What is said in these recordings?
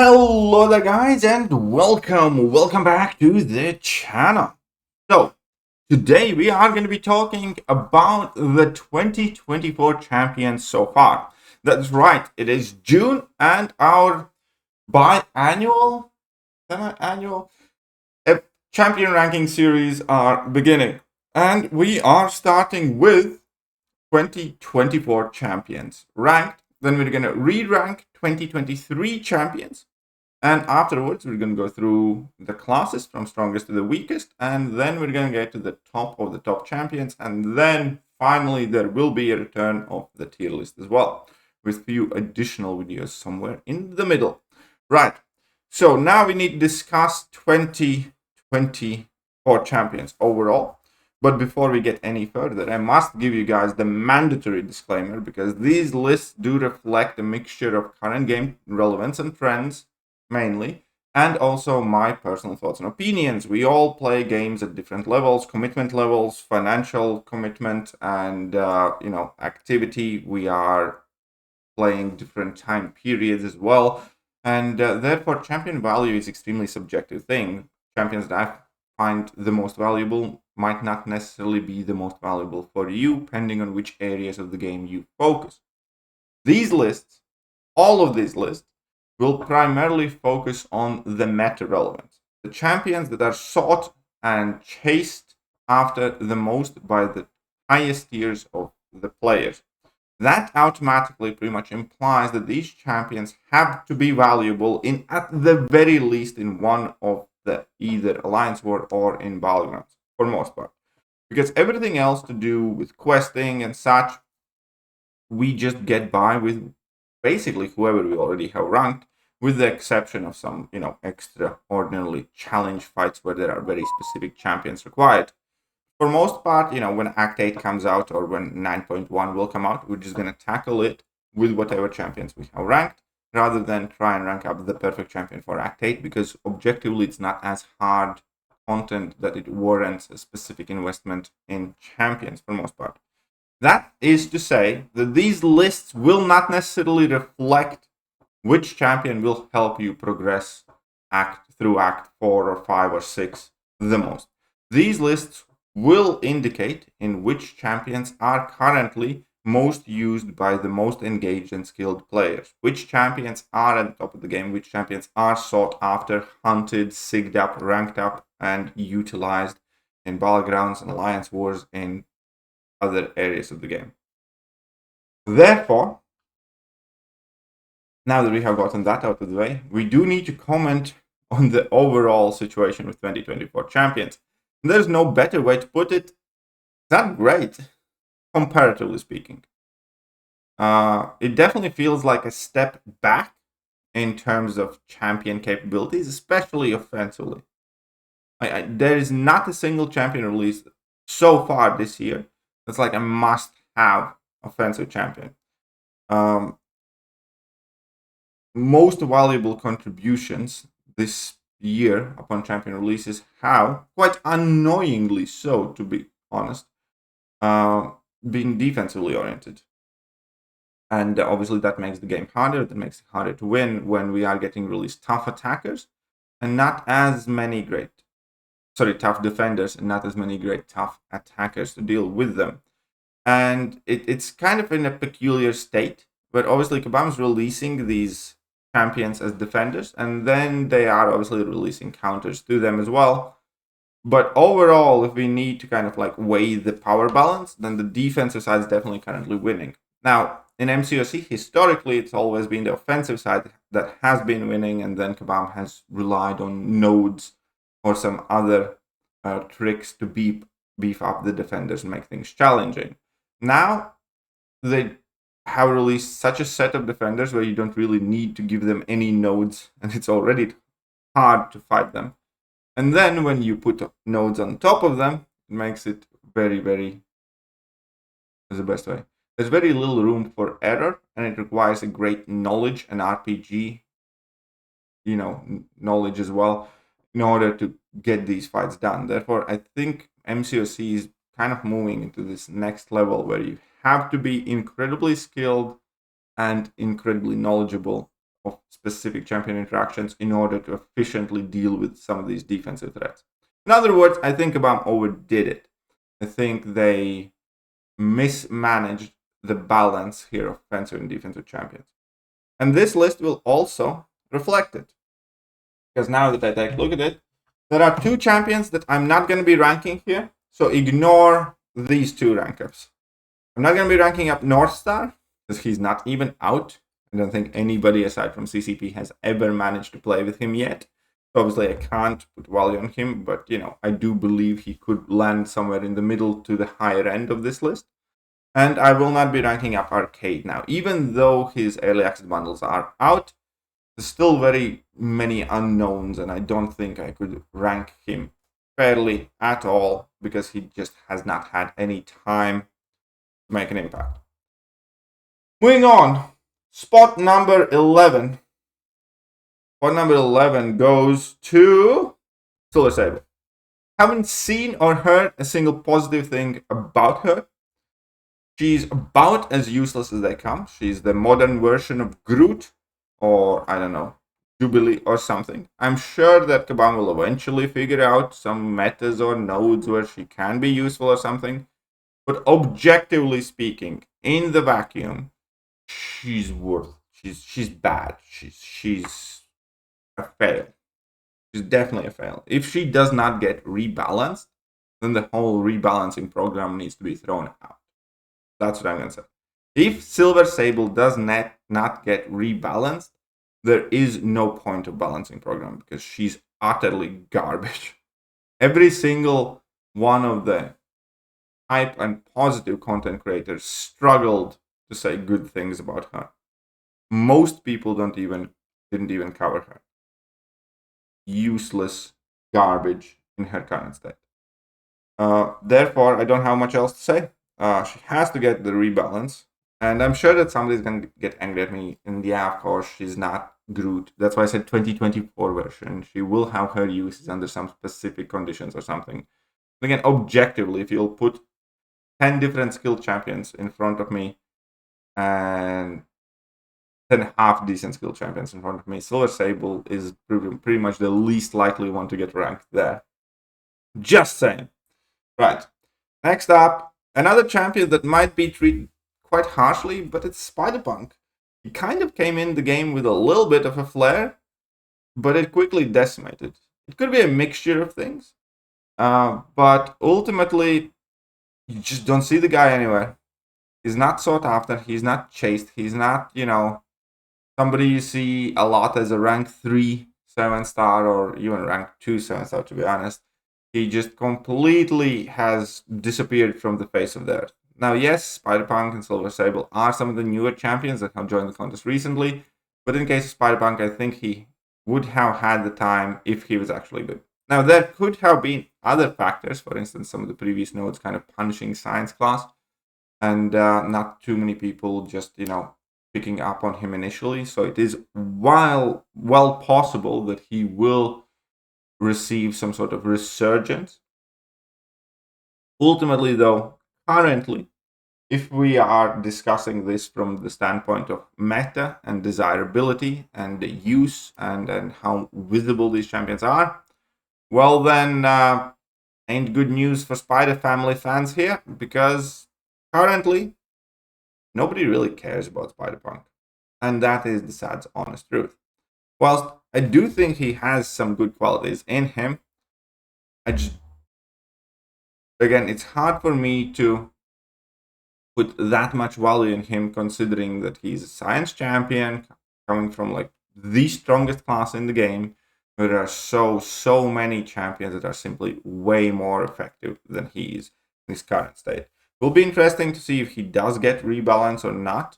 Hello there guys and welcome back to the channel. So today we are going to be talking about the 2024 champions so far. That's right, it is June and our biannual, semi-annual champion ranking series are beginning. And we are starting with 2024 champions ranked. Then we're going to re-rank 2023 champions. And afterwards, we're going to go through the classes from strongest to the weakest. And then we're going to get to the top of the top champions. And then finally, there will be a return of the tier list as well, with few additional videos somewhere in the middle. Right. So now we need to discuss 2024 champions overall. But before we get any further, I must give you guys the mandatory disclaimer, because these lists do reflect a mixture of current game relevance and trends, mainly, and also my personal thoughts and opinions. We all play games at different levels, commitment levels, financial commitment, and activity. We are playing different time periods as well, and therefore champion value is extremely subjective thing. Champions that I find the most valuable might not necessarily be the most valuable for you, depending on which areas of the game you focus. These lists, all of these lists, will primarily focus on the meta relevance, the champions that are sought and chased after the most by the highest tiers of the players. That automatically pretty much implies that these champions have to be valuable in, at the very least, in one of the either Alliance War or in Battlegrounds, for most part. Because everything else to do with questing and such, we just get by with basically whoever we already have ranked, with the exception of some, extraordinarily challenge fights where there are very specific champions required. For most part, when Act 8 comes out or when 9.1 will come out, we're just going to tackle it with whatever champions we have ranked, rather than try and rank up the perfect champion for Act 8, because objectively it's not as hard content that it warrants a specific investment in champions for most part. That is to say that these lists will not necessarily reflect which champion will help you progress through Act 4 or 5 or 6 the most. These lists will indicate in which champions are currently most used by the most engaged and skilled players, which champions are at the top of the game, which champions are sought after, hunted, sigged up, ranked up, and utilized in battlegrounds and alliance wars in other areas of the game. Therefore, now that we have gotten that out of the way, we do need to comment on the overall situation with 2024 champions. There's no better way to put it. Not great, comparatively speaking. It definitely feels like a step back in terms of champion capabilities, especially offensively. There is not a single champion released so far this year that's like a must-have offensive champion. Most valuable contributions this year upon champion releases have, quite annoyingly so, to be honest, been defensively oriented. And obviously that makes the game harder. That makes it harder to win when we are getting really tough attackers and not as many tough defenders and not as many great tough attackers to deal with them. And it's kind of in a peculiar state, but obviously Kabam's releasing these champions as defenders, and then they are obviously releasing counters to them as well. But overall, if we need to kind of like weigh the power balance, then the defensive side is definitely currently winning. Now, in MCOC, historically, it's always been the offensive side that has been winning, and then Kabam has relied on nodes or some other tricks to beef up the defenders and make things challenging. Now, they have released such a set of defenders where you don't really need to give them any nodes, and it's already hard to fight them. And then when you put nodes on top of them, it makes it very, very, is the best way. There's very little room for error, and it requires a great knowledge and RPG, knowledge as well, in order to get these fights done. Therefore, I think MCOC is kind of moving into this next level where you have to be incredibly skilled and incredibly knowledgeable of specific champion interactions in order to efficiently deal with some of these defensive threats. In other words, I think Kabam overdid it. I think they mismanaged the balance here of offensive and defensive champions. And this list will also reflect it. Because now that I take a look at it, there are 2 champions that I'm not going to be ranking here. So ignore these 2 rank ups. I'm not going to be ranking up North Star because he's not even out. I don't think anybody aside from CCP has ever managed to play with him yet. So obviously, I can't put value on him, but I do believe he could land somewhere in the middle to the higher end of this list. And I will not be ranking up Arcade now. Even though his early access bundles are out, there's still very many unknowns, and I don't think I could rank him fairly at all because he just has not had any time to make an impact. Moving on, spot number 11. Spot number 11 goes to Silver Sable. Haven't seen or heard a single positive thing about her. She's about as useless as they come. She's the modern version of Groot, or I don't know, Jubilee or something. I'm sure that Kabam will eventually figure out some metas or nodes where she can be useful or something. But objectively speaking, in the vacuum, she's bad. She's a fail. She's definitely a fail. If she does not get rebalanced, then the whole rebalancing program needs to be thrown out. That's what I'm going to say. If Silver Sable does not get rebalanced, there is no point of balancing program because she's utterly garbage. Every single one of the hype and positive content creators struggled to say good things about her. Most people didn't even cover her. Useless garbage in her current state. Therefore, I don't have much else to say. She has to get the rebalance. And I'm sure that somebody's going to get angry at me. And yeah, of course, she's not Groot. That's why I said 2024 version. She will have her uses under some specific conditions or something. And again, objectively, if you'll put 10 different skill champions in front of me and 10 half decent skill champions in front of me, Silver Sable is pretty much the least likely one to get ranked there. Just saying. Right. Next up, another champion that might be treated quite harshly, but it's Spider-Punk. He kind of came in the game with a little bit of a flair, but it quickly decimated. It could be a mixture of things, but ultimately, you just don't see the guy anywhere. He's not sought after, he's not chased, he's not, somebody you see a lot as a rank 3 7-star or even rank 2 7-star, to be honest. He just completely has disappeared from the face of the earth. Now, yes, Spider-Punk and Silver Sable are some of the newer champions that have joined the contest recently, but in case of Spider-Punk, I think he would have had the time if he was actually good. Now, there could have been other factors, for instance, some of the previous nodes kind of punishing Science class, and not too many people just, picking up on him initially. So it is well possible that he will receive some sort of resurgence. Ultimately, though, currently, if we are discussing this from the standpoint of meta and desirability and the use and how visible these champions are, well then, ain't good news for Spider Family fans here, because currently, nobody really cares about Spider-Punk. And that is the sad, honest truth. Whilst I do think he has some good qualities in him, again, it's hard for me to put that much value in him, considering that he's a Science champion, coming from like the strongest class in the game, where there are so many champions that are simply way more effective than he is in his current state. It will be interesting to see if he does get rebalance or not.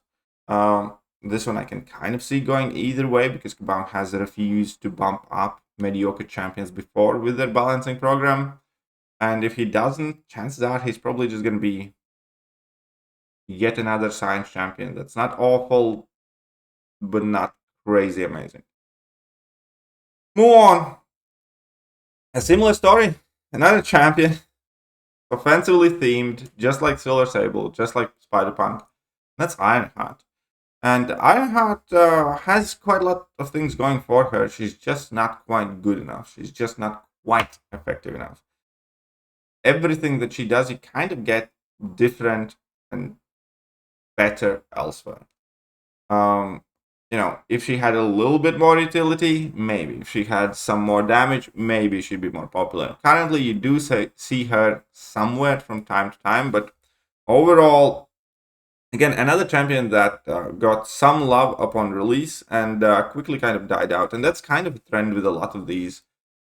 This one I can kind of see going either way, because Kabam has refused to bump up mediocre champions before with their balancing program. And if he doesn't, chances are he's probably just going to be yet another Science champion that's not awful, but not crazy amazing. Move on. A similar story. Another champion. Offensively themed, just like Silver Sable, just like Spider-Punk. That's Ironheart. And Ironheart has quite a lot of things going for her. She's just not quite good enough. She's just not quite effective enough. Everything that she does, you kind of get different and better elsewhere. If she had a little bit more utility, maybe. If she had some more damage, maybe she'd be more popular. Currently, you do see her somewhere from time to time, but overall, again, another champion that got some love upon release and quickly kind of died out. And that's kind of a trend with a lot of these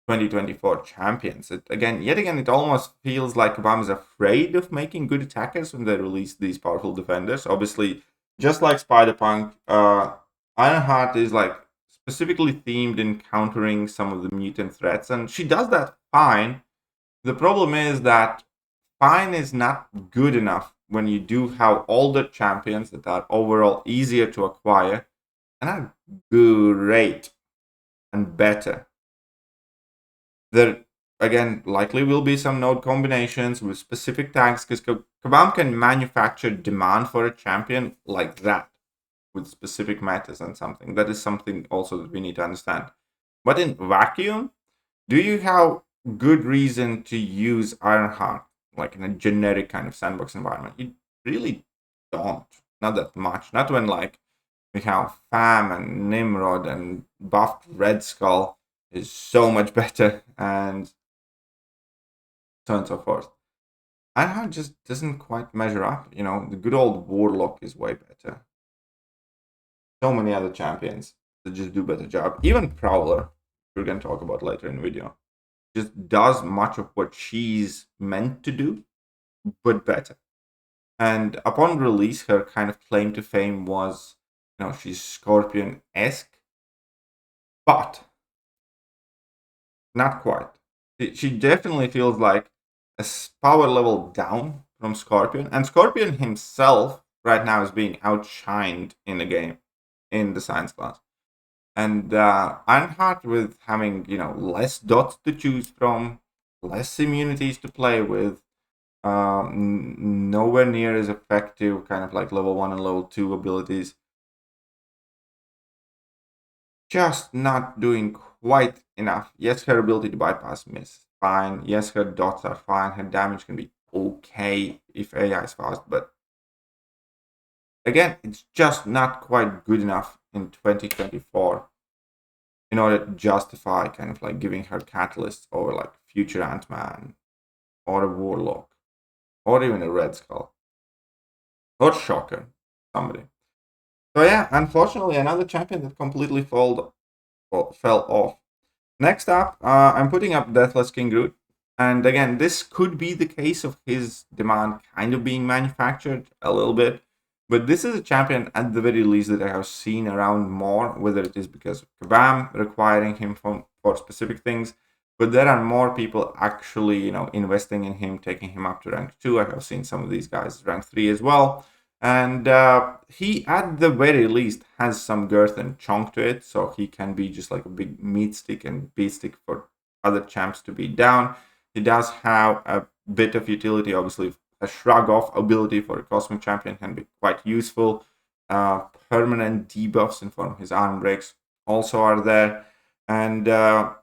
2024 champions. Yet again, it almost feels like Kabam is afraid of making good attackers when they release these powerful defenders. Obviously, just like Spider-Punk, Ironheart is like specifically themed in countering some of the mutant threats, and she does that fine. The problem is that fine is not good enough when you do have older champions that are overall easier to acquire and are great and better. There, again, likely will be some node combinations with specific tags because Kabam can manufacture demand for a champion like that with specific metas and something. That is something also that we need to understand. But in vacuum, do you have good reason to use Ironheart like in a generic kind of sandbox environment? You really don't. Not that much. Not when like we have Fam and Nimrod and buffed Red Skull is so much better and so on and so forth. Ironheart just doesn't quite measure up. The good old Warlock is way better. So many other champions that just do better job. Even Prowler, we're going to talk about later in the video, just does much of what she's meant to do, but better. And upon release, her kind of claim to fame was, she's Scorpion-esque, but not quite. She definitely feels like a power level down from Scorpion, and Scorpion himself right now is being outshined in the game, in the science class. And Ironheart, with having less dots to choose from, less immunities to play with, nowhere near as effective kind of like level 1 and level 2 abilities, just not doing quite enough. Yes, her ability to bypass miss fine. Yes, her dots are fine. Her damage can be okay if AI is fast, but again, it's just not quite good enough in 2024 in order to justify kind of like giving her catalysts over like future Ant-Man or a Warlock or even a Red Skull or Shocker, somebody. So yeah, unfortunately, another champion that completely fell off. Next up, I'm putting up Deathless King Groot. And again, this could be the case of his demand kind of being manufactured a little bit. But this is a champion at the very least that I have seen around more, whether it is because of Kabam requiring him for specific things. But there are more people actually, investing in him, taking him up to rank 2. I have seen some of these guys rank 3 as well. And he, at the very least, has some girth and chunk to it, so he can be just like a big meat stick and beat stick for other champs to beat down. He does have a bit of utility, obviously. A shrug off ability for a Cosmic Champion can be quite useful. Permanent debuffs in form of his arm breaks also are there. And I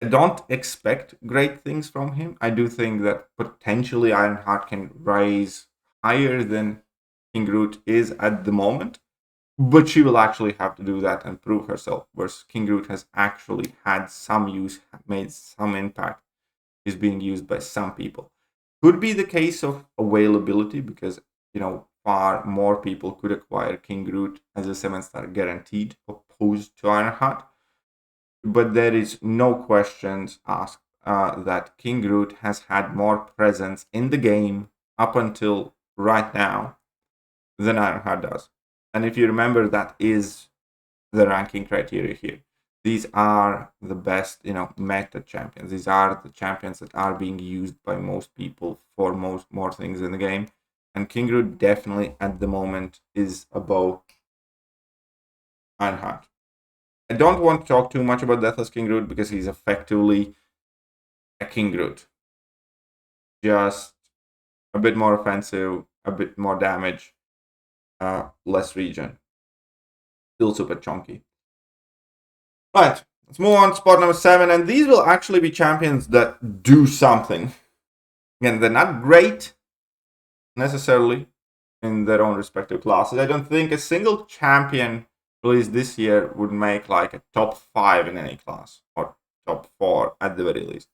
don't expect great things from him. I do think that potentially Ironheart can rise higher than King Groot is at the moment, but she will actually have to do that and prove herself, whereas King Groot has actually had some use, made some impact, is being used by some people. Could be the case of availability because, far more people could acquire King Groot as a 7-star guaranteed opposed to Ironheart. But there is no questions asked that King Groot has had more presence in the game up until right now than Ironheart does. And if you remember, that is the ranking criteria here. These are the best, meta champions. These are the champions that are being used by most people for more things in the game. And King Groot definitely at the moment is above Ironheart. I don't want to talk too much about Deathless King Groot because he's effectively a King Groot. Just a bit more offensive, a bit more damage, less regen. Still super chunky. Right, let's move on to spot number 7, and these will actually be champions that do something. Again, they're not great necessarily in their own respective classes. I don't think a single champion released this year would make like a top 5 in any class, or top 4 at the very least.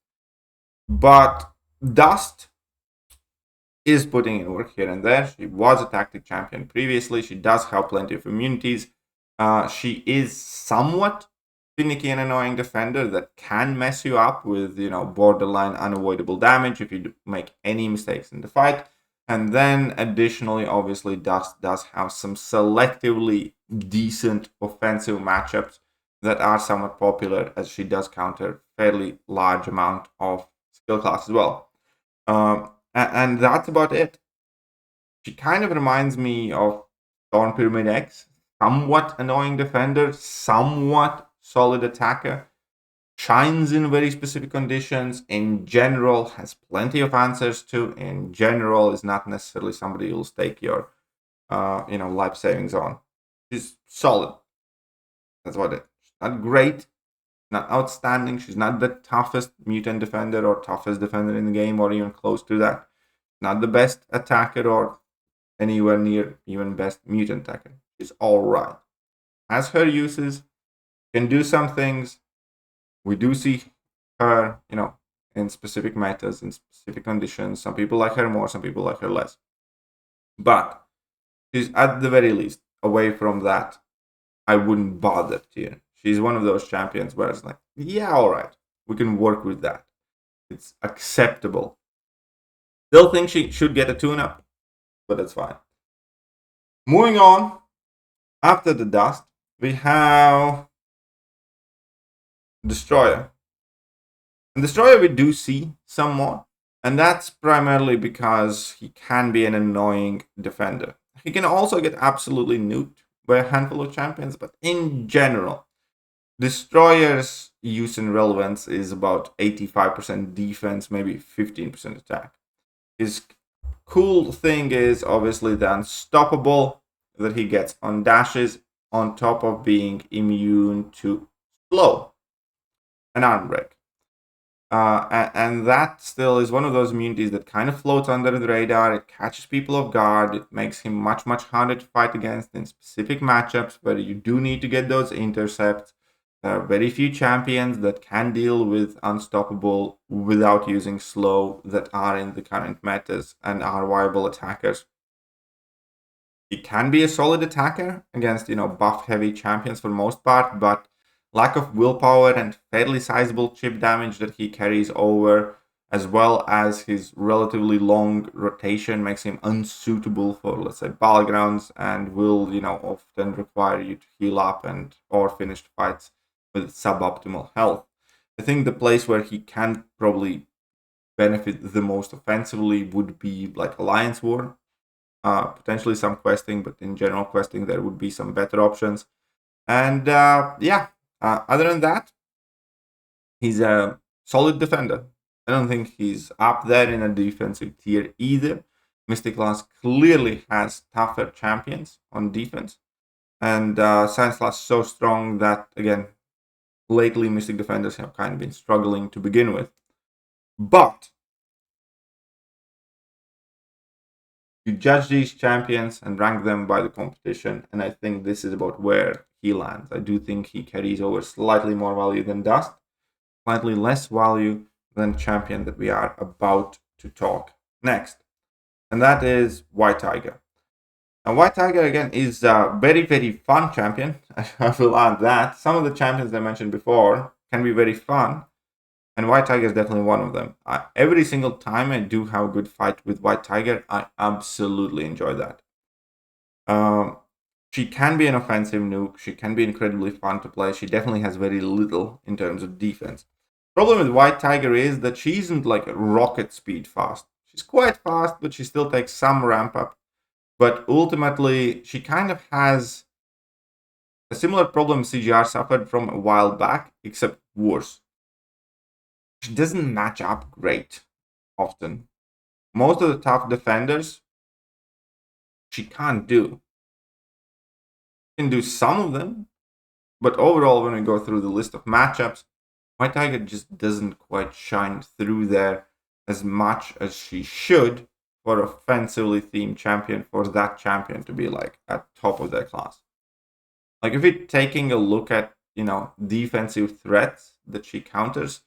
But Dust is putting in work here and there. She was a tactic champion previously. She does have plenty of immunities. She is somewhat finicky and annoying defender that can mess you up with, borderline unavoidable damage if you make any mistakes in the fight. And then additionally, obviously, Dust does have some selectively decent offensive matchups that are somewhat popular, as she does counter fairly large amount of skill class as well. And that's about it. She kind of reminds me of Storm Pyramid X. Somewhat annoying defender, somewhat solid attacker. Shines in very specific conditions. In general, has plenty of answers to. In general, is not necessarily somebody who'll stake your, life savings on. She's solid. That's what it is. She's not great, not outstanding. She's not the toughest mutant defender or toughest defender in the game, or even close to that. Not the best attacker or anywhere near even best mutant attacker. She's all right. Has her uses, can do some things. We do see her, in specific metas, in specific conditions. Some people like her more, some people like her less. But she's at the very least, away from that, I wouldn't bother here. She's one of those champions where it's like, yeah, all right, we can work with that. It's acceptable. Still think she should get a tune-up, but that's fine. Moving on, after the Dust, we have Destroyer. And Destroyer we do see some more, and that's primarily because he can be an annoying defender. He can also get absolutely nuked by a handful of champions, but in general, Destroyer's use and relevance is about 85% defense, maybe 15% attack. His cool thing is obviously the unstoppable that he gets on dashes, on top of being immune to slow and arm break. And that still is one of those immunities that kind of floats under the radar. It catches people off guard. It makes him much, much harder to fight against in specific matchups where you do need to get those intercepts. There are very few champions that can deal with unstoppable without using slow that are in the current metas and are viable attackers. He can be a solid attacker against, buff-heavy champions for the most part, but lack of willpower and fairly sizable chip damage that he carries over, as well as his relatively long rotation, makes him unsuitable for, let's say, battlegrounds, and will, often require you to heal up and or finish fights with suboptimal health. I think the place where he can probably benefit the most offensively would be like Alliance War. Potentially some questing, but in general questing there would be some better options. And other than that, he's a solid defender. I don't think he's up there in a defensive tier either. Mystic Class clearly has tougher champions on defense. And Science Class is so strong that, again, lately Mystic Defenders have kind of been struggling to begin with. But you judge these champions and rank them by the competition, and I think this is about where he lands. I do think he carries over slightly more value than Dust, slightly less value than champion that we are about to talk next. And that is White Tiger. Now, White Tiger, again, is a very, very fun champion. I will add that. Some of the champions I mentioned before can be very fun, and White Tiger is definitely one of them. Every single time I do have a good fight with White Tiger, I absolutely enjoy that. She can be an offensive nuke. She can be incredibly fun to play. She definitely has very little in terms of defense. Problem with White Tiger is that she isn't like rocket speed fast. She's quite fast, but she still takes some ramp up. But ultimately, she kind of has a similar problem CGR suffered from a while back, except worse. She doesn't match up great often. Most of the tough defenders, she can't do. Can do some of them, but overall, when we go through the list of matchups, White Tiger just doesn't quite shine through there as much as she should for offensively themed champion, for that champion to be like at top of their class. Like if you're taking a look at, defensive threats that she counters,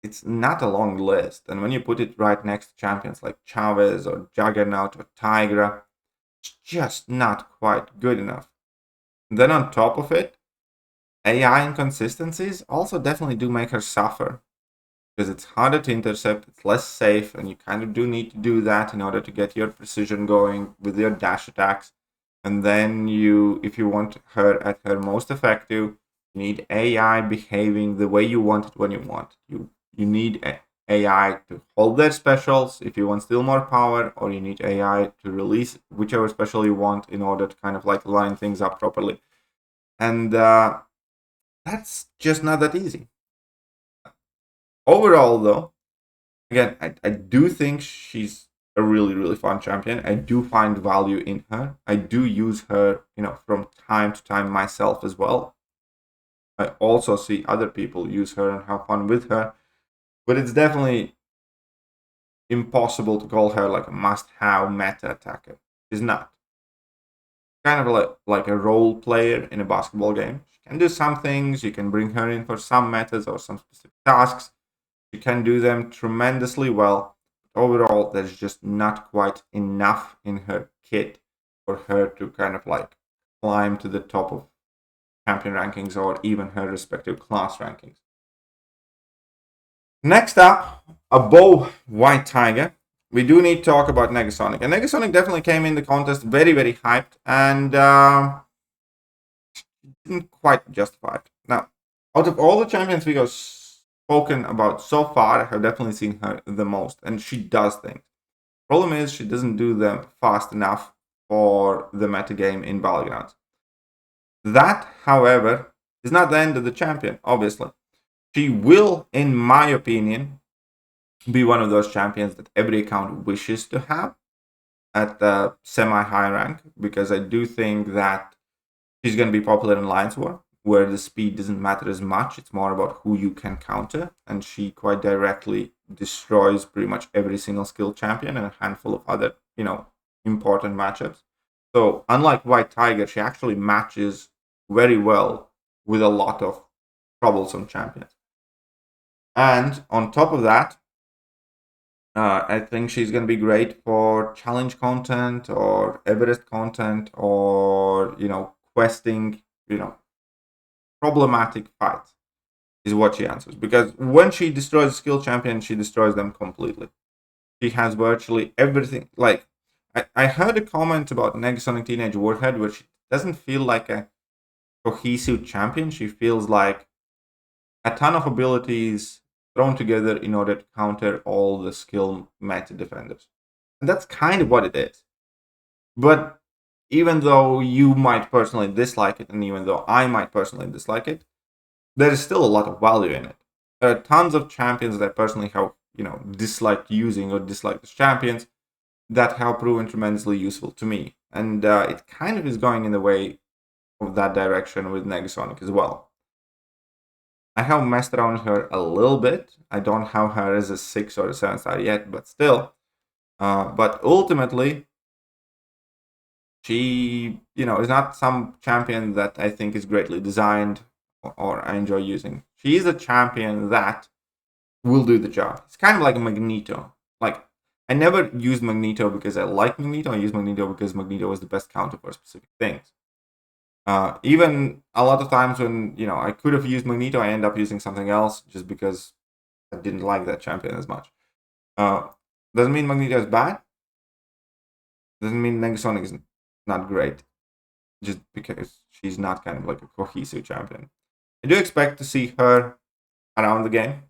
it's not a long list. And when you put it right next to champions like Chavez or Juggernaut or Tigra, it's just not quite good enough. And then on top of it, AI inconsistencies also definitely do make her suffer, because it's harder to intercept, it's less safe, and you kind of do need to do that in order to get your precision going with your dash attacks. And then if you want her at her most effective, you need AI behaving the way you want it when you want. You need AI to hold their specials if you want still more power, or you need AI to release whichever special you want in order to kind of like line things up properly. And that's just not that easy. Overall, though, again, I do think she's a really, really fun champion. I do find value in her. I do use her, from time to time myself as well. I also see other people use her and have fun with her. But it's definitely impossible to call her like a must-have meta attacker. She's not. Kind of like a role player in a basketball game. She can do some things. You can bring her in for some metas or some specific tasks. She can do them tremendously well. But overall, there's just not quite enough in her kit for her to kind of like climb to the top of champion rankings or even her respective class rankings. Next up, above White Tiger, we do need to talk about Negasonic. And Negasonic definitely came in the contest very, very hyped and didn't quite justify it. Now, out of all the champions we have spoken about so far, I have definitely seen her the most, and she does things. Problem is, she doesn't do them fast enough for the metagame in Battlegrounds. That, however, is not the end of the champion, obviously. She will, in my opinion, be one of those champions that every account wishes to have at the semi-high rank, because I do think that she's going to be popular in Alliance War, where the speed doesn't matter as much. It's more about who you can counter, and she quite directly destroys pretty much every single skill champion and a handful of other, important matchups. So unlike White Tiger, she actually matches very well with a lot of troublesome champions. And on top of that, I think she's going to be great for challenge content or Everest content or, questing, problematic fights is what she answers. Because when she destroys a skill champion, she destroys them completely. She has virtually everything. Like, I heard a comment about Negasonic Teenage Warhead where she doesn't feel like a cohesive champion. She feels like a ton of abilities thrown together in order to counter all the skill meta defenders. And that's kind of what it is. But even though you might personally dislike it, and even though I might personally dislike it, there is still a lot of value in it. There are tons of champions that I personally have, disliked using or disliked as champions that have proven tremendously useful to me. And it kind of is going in the way of that direction with Negasonic as well. I have messed around with her a little bit. I don't have her as a 6 or a 7 star yet, but still. But ultimately, she, is not some champion that I think is greatly designed or I enjoy using. She is a champion that will do the job. It's kind of like a Magneto. Like, I never used Magneto because I like Magneto. I use Magneto because Magneto was the best counter for specific things. Even a lot of times when, I could have used Magneto, I end up using something else just because I didn't like that champion as much. Doesn't mean Magneto is bad. Doesn't mean Negasonic is not great. Just because she's not kind of like a cohesive champion. I do expect to see her around the game.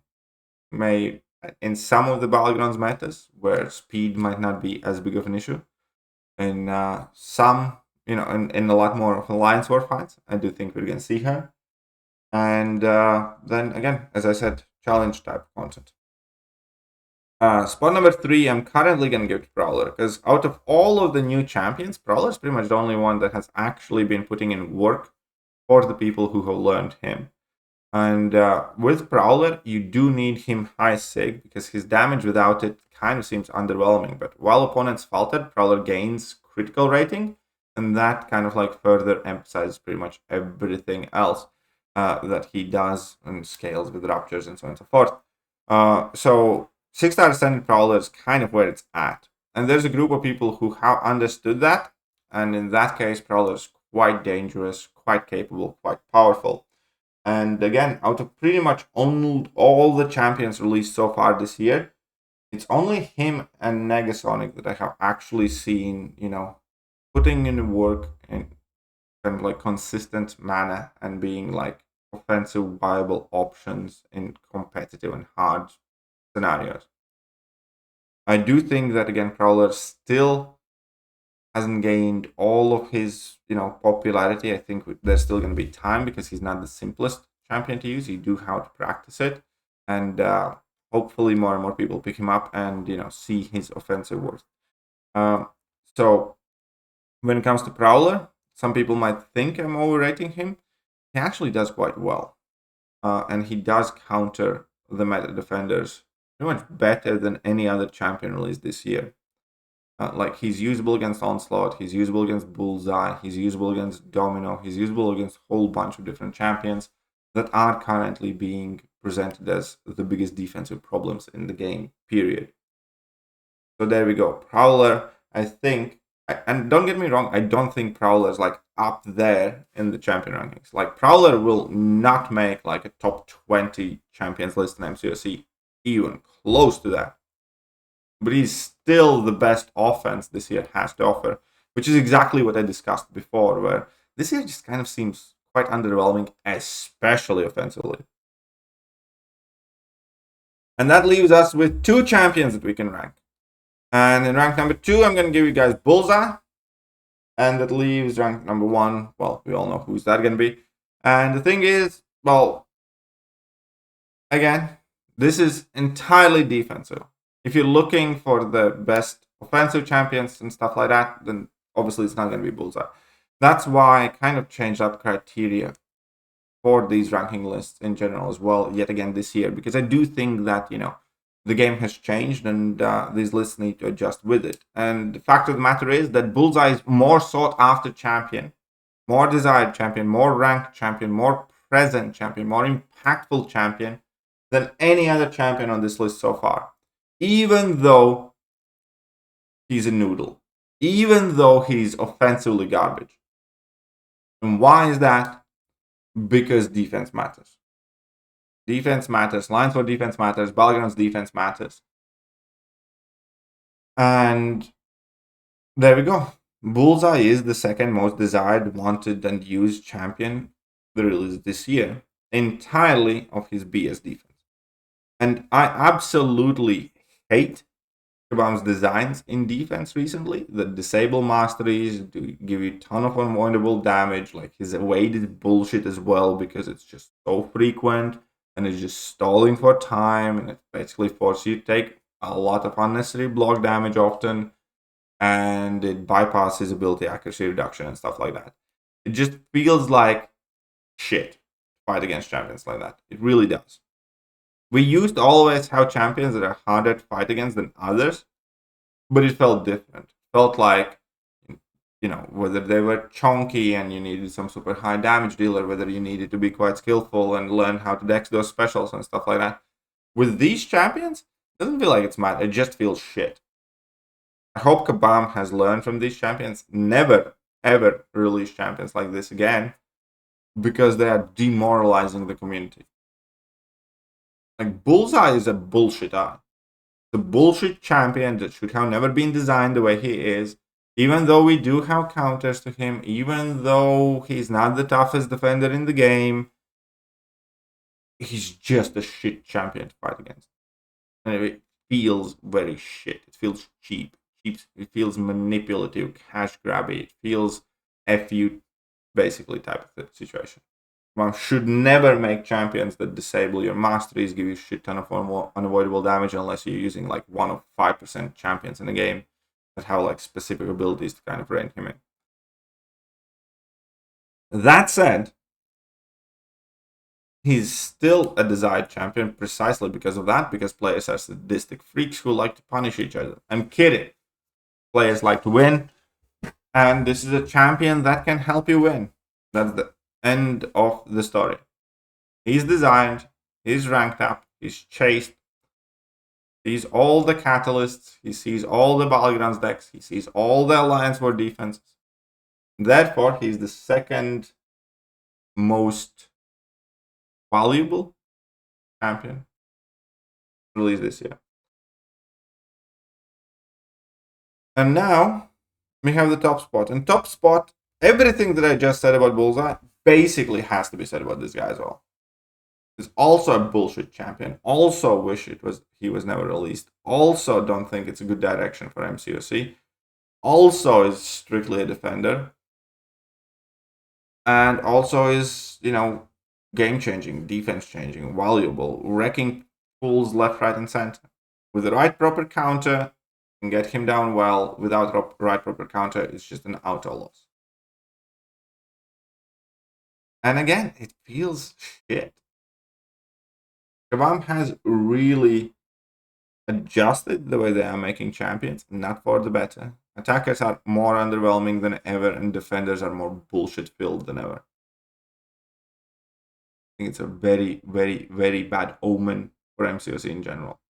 May in some of the Battlegrounds metas where speed might not be as big of an issue. And some, in a lot more of Alliance War fights, I do think we're going to see her. And then again, as I said, challenge type content. Spot number 3, I'm currently going to give to Prowler, because out of all of the new champions, Prowler is pretty much the only one that has actually been putting in work for the people who have learned him. And with Prowler, you do need him high sig, because his damage without it kind of seems underwhelming. But while opponents faltered, Prowler gains critical rating, and that kind of like further emphasizes pretty much everything else that he does and scales with Raptures and so on and so forth. So 6-star Ascended Prowler is kind of where it's at. And there's a group of people who have understood that, and in that case, Prowler is quite dangerous, quite capable, quite powerful. And again, out of pretty much all the champions released so far this year, it's only him and Negasonic that I have actually seen, putting in work in kind of like consistent manner and being like offensive viable options in competitive and hard scenarios. I do think that again, Prowler still hasn't gained all of his popularity. I think there's still going to be time because he's not the simplest champion to use. You do have to practice it, and hopefully more and more people pick him up and see his offensive worth. So when it comes to Prowler, some people might think I'm overrating him. He actually does quite well, and he does counter the meta defenders pretty much better than any other champion released this year. Like he's usable against Onslaught, he's usable against Bullseye, he's usable against Domino, he's usable against a whole bunch of different champions that are currently being presented as the biggest defensive problems in the game, period. So there we go. Prowler, I think, and don't get me wrong, I don't think Prowler is like up there in the champion rankings. Like Prowler will not make like a top 20 champions list in MCOC, even close to that. But he's still the best offense this year has to offer, which is exactly what I discussed before, where this year just kind of seems quite underwhelming, especially offensively. And that leaves us with 2 champions that we can rank. And in rank number 2, I'm going to give you guys Bullseye. And that leaves rank number 1. Well, we all know who's that going to be. And the thing is, well, again, this is entirely defensive. If you're looking for the best offensive champions and stuff like that, then obviously it's not going to be Bullseye. That's why I kind of changed up criteria for these ranking lists in general as well, yet again this year, because I do think that, the game has changed and these lists need to adjust with it. And the fact of the matter is that Bullseye is more sought after champion, more desired champion, more ranked champion, more present champion, more impactful champion than any other champion on this list so far. Even though he's a noodle, even though he's offensively garbage. And why is that? Because defense matters. Defense matters. Lines for defense matters. Battlegrounds defense matters. And there we go. Bullseye is the second most desired, wanted, and used champion the release this year, entirely of his BS defense. And I absolutely hate Kabam's designs in defense recently. The disable masteries do give you a ton of unavoidable damage. Like his evade is bullshit as well because it's just so frequent and it's just stalling for time and it basically forces you to take a lot of unnecessary block damage often, and it bypasses ability accuracy reduction and stuff like that. It just feels like shit to fight against champions like that. It really does. We used to always have champions that are harder to fight against than others, but it felt different. It felt like, whether they were chunky and you needed some super high damage dealer, whether you needed to be quite skillful and learn how to dex those specials and stuff like that. With these champions, it doesn't feel like it's mad. It just feels shit. I hope Kabam has learned from these champions. Never, ever release champions like this again, because they are demoralizing the community. Like, Bullseye is a bullshit eye. The bullshit champion that should have never been designed the way he is, even though we do have counters to him, even though he's not the toughest defender in the game, he's just a shit champion to fight against. And it feels very shit. It feels cheap. It feels manipulative, cash grabby. It feels FU, basically, type of situation. One should never make champions that disable your masteries, give you a shit ton of unavoidable damage unless you're using like 1 of 5% champions in the game that have like specific abilities to kind of rein him in. That said, he's still a desired champion precisely because of that, because players are sadistic freaks who like to punish each other. I'm kidding. Players like to win, and this is a champion that can help you win. That's the end of the story. He's designed, he's ranked up, he's chased, he sees all the catalysts, he sees all the Battlegrounds decks, he sees all the Alliance War defenses. Therefore, he's the second most valuable champion released this year. And now we have the top spot. And top spot, everything that I just said about Bullseye basically has to be said about this guy as well. He's also a bullshit champion. Also wish he was never released. Also don't think it's a good direction for MCOC. Also is strictly a defender. And also is, game changing, defense changing, valuable, wrecking fools left, right, and center. With the right proper counter, can get him down well. Without right proper counter, it's just an auto loss. And again, it feels shit. Kabam has really adjusted the way they are making champions, not for the better. Attackers are more underwhelming than ever, and defenders are more bullshit filled than ever. I think it's a very, very, very bad omen for MCOC in general.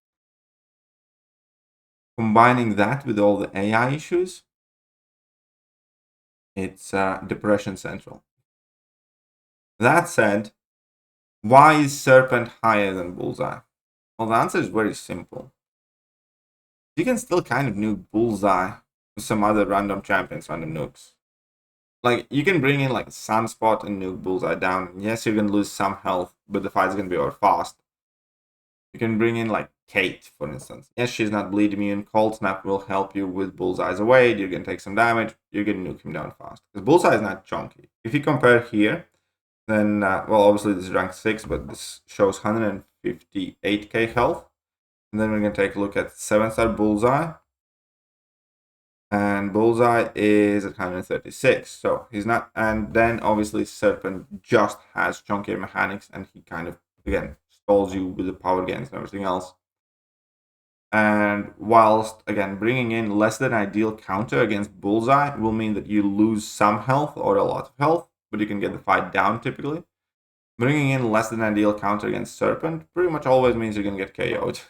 Combining that with all the AI issues, it's depression central. That said, why is Serpent higher than Bullseye? Well, the answer is very simple. You can still kind of nuke Bullseye with some other random champions, random nukes. Like, you can bring in like Sunspot and nuke Bullseye down. Yes, you're going to lose some health, but the fight's going to be over fast. You can bring in like Kate, for instance. Yes, she's not bleed immune. Cold Snap will help you with Bullseye's away. You're going to take some damage. You're going to nuke him down fast. Because Bullseye is not chunky. If you compare here, then, well, obviously this is rank 6, but this shows 158k health. And then we're going to take a look at 7-star Bullseye. And Bullseye is at 136. So he's not. And then obviously Serpent just has chunkier mechanics, and he kind of, again, stalls you with the power gains and everything else. And whilst, again, bringing in less than ideal counter against Bullseye will mean that you lose some health or a lot of health, but you can get the fight down typically. Bringing in less than ideal counter against Serpent pretty much always means you're going to get KO'd.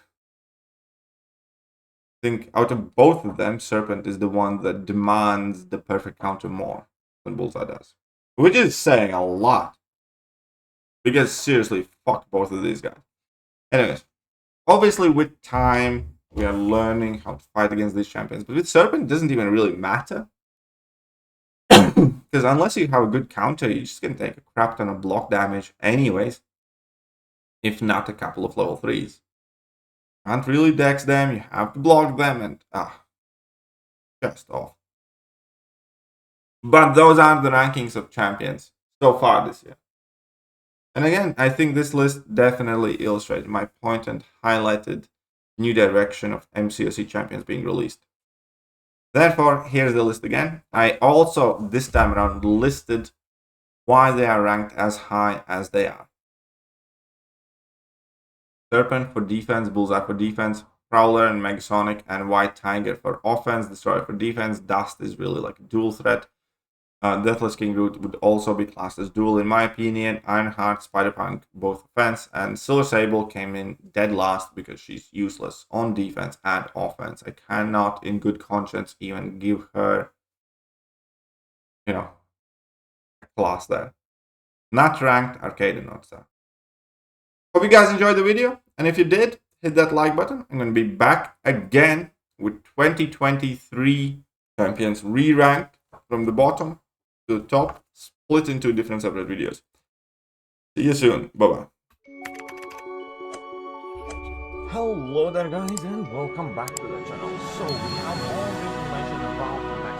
I think out of both of them, Serpent is the one that demands the perfect counter more than Bullseye does. Which is saying a lot. Because seriously, fuck both of these guys. Anyways, obviously with time, we are learning how to fight against these champions. But with Serpent, it doesn't even really matter. Because unless you have a good counter, you're just going to take a crap ton of block damage anyways. If not a couple of level 3s. Can't really dex them, you have to block them, and just off. But those are the rankings of champions so far this year. And again, I think this list definitely illustrated my point and highlighted new direction of MCOC champions being released. Therefore, here's the list again. I also, this time around, listed why they are ranked as high as they are. Serpent for defense, Bullseye for defense, Prowler and Negasonic and White Tiger for offense, Destroyer for defense. Dust is really like a dual threat. Deathless King Groot would also be classed as dual in my opinion. Ironheart, Spider-Punk, both offense. And Silver Sable came in dead last because she's useless on defense and offense. I cannot in good conscience even give her, a class there. Not ranked, Arcade and not star. Hope you guys enjoyed the video. And if you did, hit that like button. I'm going to be back again with 2023 champions re-ranked from the bottom to the top, split into different separate videos. See you soon. Bye-bye. Hello there guys, and welcome back to the channel. So we have all the information about the